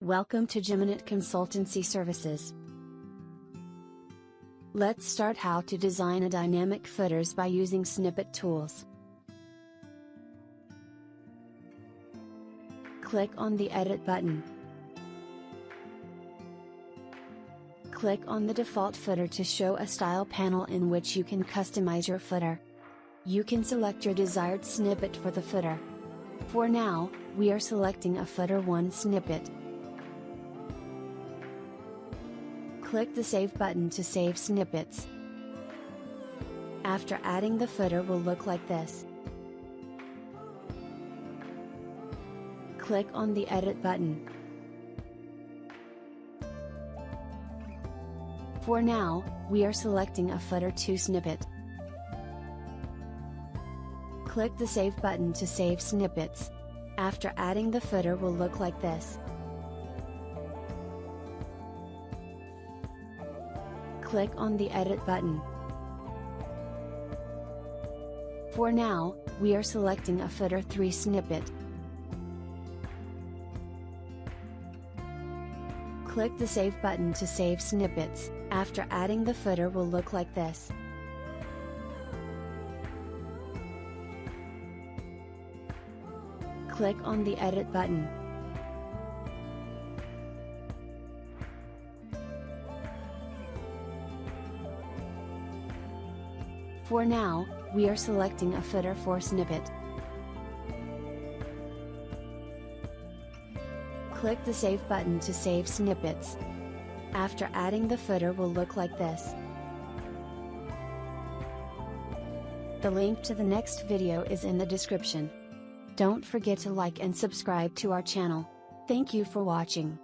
Welcome to Geminate Consultancy Services. Let's start how to design a dynamic footers by using Snippet tools. Click on the Edit button. Click on the default footer to show a style panel in which you can customize your footer. You can select your desired snippet for the footer. For now, we are selecting a footer 1 snippet. Click the Save button to save snippets. After adding, the footer will look like this. Click on the Edit button. For now, we are selecting a footer 2 snippet. Click the Save button to save snippets. After adding, the footer will look like this. Click on the Edit button. For now, we are selecting a footer 3 snippet. Click the Save button to save snippets. After adding, the footer will look like this. Click on the Edit button. For now, we are selecting a footer 4 snippet. Click the Save button to save snippets. After adding, the footer will look like this. The link to the next video is in the description. Don't forget to like and subscribe to our channel. Thank you for watching.